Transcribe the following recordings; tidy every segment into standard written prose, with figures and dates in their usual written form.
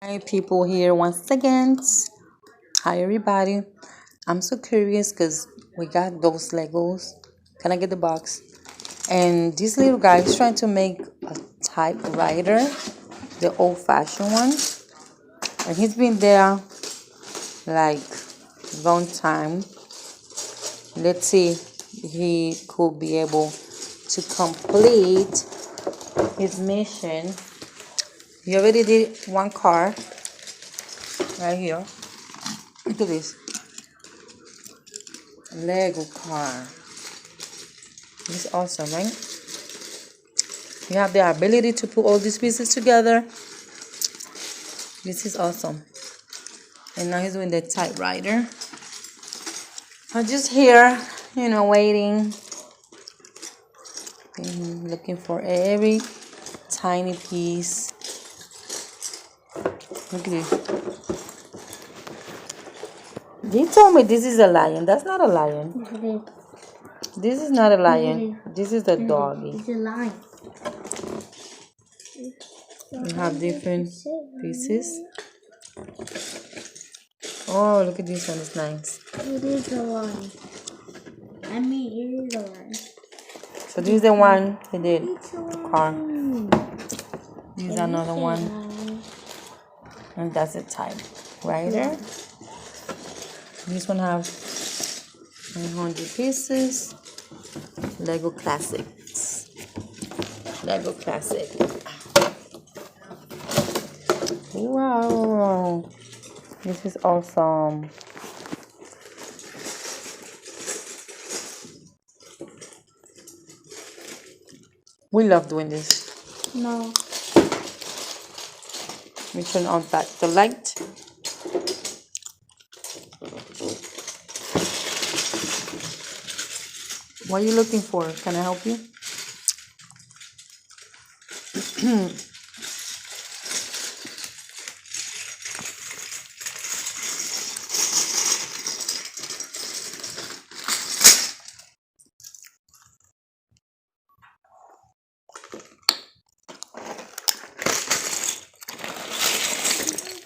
Hi people here once again. Hi everybody. I'm so curious because we got those Legos. Can I get the box? And this little guy is trying to make a typewriter, the old-fashioned one. And he's been there like long time. Let's see if he could be able to complete his mission. He already did one car right here. Look at this. Lego car. This is awesome, right? You have the ability to put all these pieces together. This is awesome. And now he's doing the typewriter. I'm just here, waiting. And looking for every tiny piece. Look at this. He told me this is a lion. That's not a lion. This is not a lion. This is a doggy. It's a lion. You have different pieces. Oh, look at this one. It's nice. It is a lion. I mean, it is a lion. So this is the one he did. It's a The car. lion. This is another one. And that's a typewriter. This one have 100 pieces. Lego Classics. Lego Classic. Wow. This is awesome. We love doing this. No. We turn on the light. What are you looking for? Can I help you?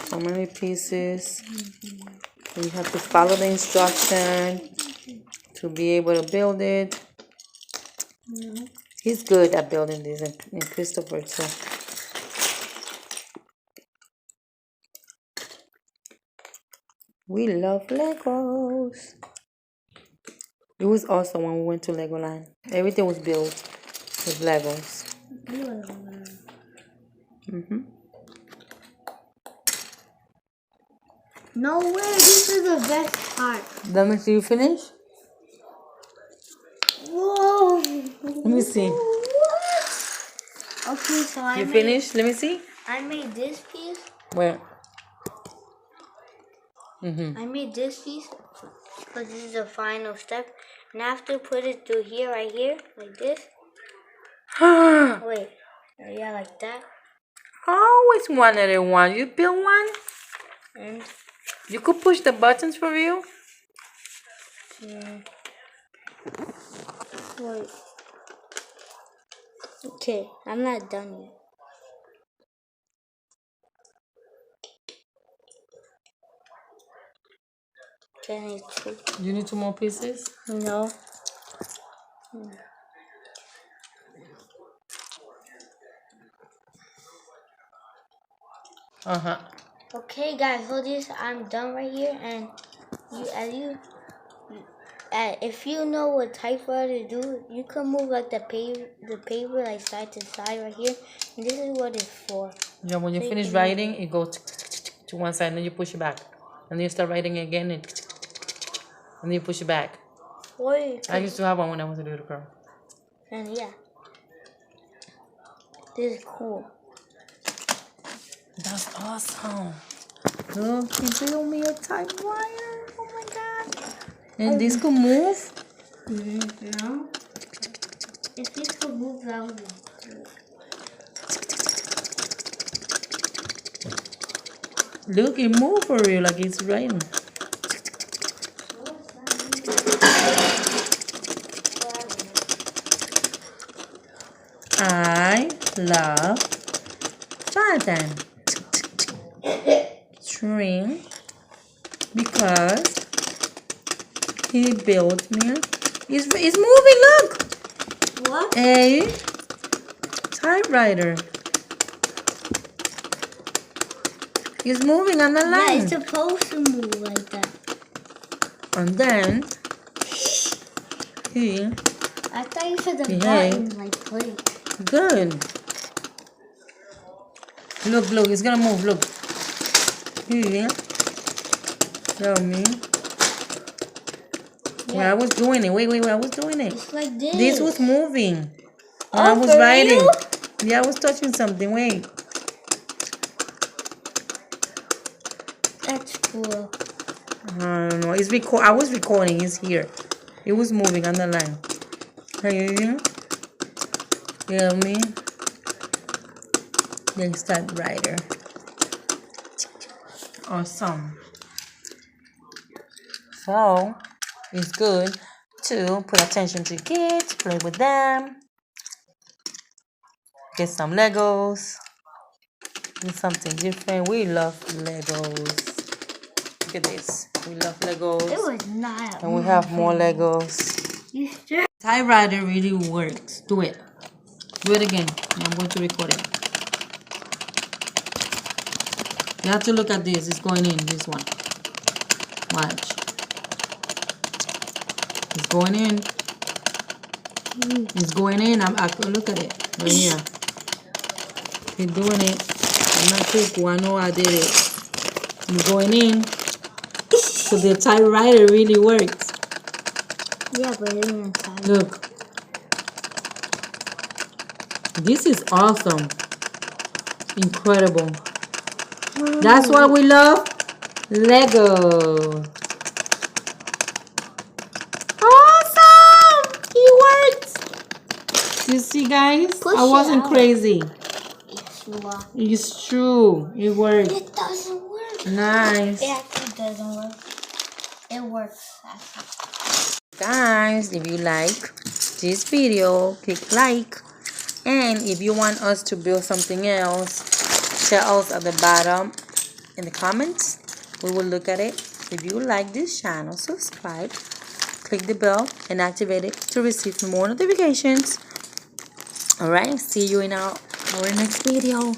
So many pieces. You have to follow the instruction to be able to build it. He's good at building these, and Christopher too. We love Legos. It was awesome when we went to Legoland. Everything was built with Legos. No way, this is the best part. Let me see you finish. Whoa. Let me see. Okay, so You finished? Let me see. I made this piece. Where? I made this piece because this is the final step. And I have to put it through here, right here, like this. Wait, yeah, like that. I always wanted one. You built one? And You could push the buttons for real? wait. Okay, I'm not done yet. Okay, I need two. You need 2 more pieces? No. Okay, guys, so this I'm done right here, and if you know what typewriter do, you can move like the paper like side to side right here, and this is what it's for. Yeah, when you So you finish can writing, it goes to one side, and then you push it back. And then you start writing again, and then you push it back. Wait, I used to have one when I was a little girl. and yeah, this is cool. That's awesome. Look, he built me a typewriter. Oh my god. And this could move? No. If this could move, that would be cool. Look, it moved for real, like it's writing. I love Jonathan. string because he built me. It's moving, look! What? A typewriter. It's moving on the line. Yeah, it's supposed to move like that. And then he I thought you said the button like click. good. Look, it's gonna move, look. Here. Tell me. Yeah. When I was doing it. Wait, I was doing it. It's like this. This was moving. When Oh, I was for writing. real? Yeah, I was touching something. Wait. That's cool. I don't know. I was recording. It's here. It was moving on the line. Here. Tell me. There's that writer. Awesome. So it's good to put attention to kids, play with them, get some Legos, do something different. We love Legos. Look at this. We love Legos. It was not. And we have more Legos. You sure? Typewriter really works. Do it. Do it again. I'm going to record it. You have to look at this. It's going in. This one. Watch. It's going in. It's going in. I look at it right here. It's doing it. I'm not too cool. I know I did it. It's going in. So the typewriter really works. Yeah, but it didn't type. Look. This is awesome. Incredible. That's why we love Lego. Awesome! It works. You see, guys? Push I wasn't it out. crazy. Yes, you are. It's true. It works. It doesn't work. Nice. It actually doesn't work. It works. Actually. Guys, if you like this video, click like. And if you want us to build something else, tell us at the bottom in the comments. We will look at it. If you like this channel, subscribe, click the bell and activate it to receive more notifications. Alright, see you in our next video.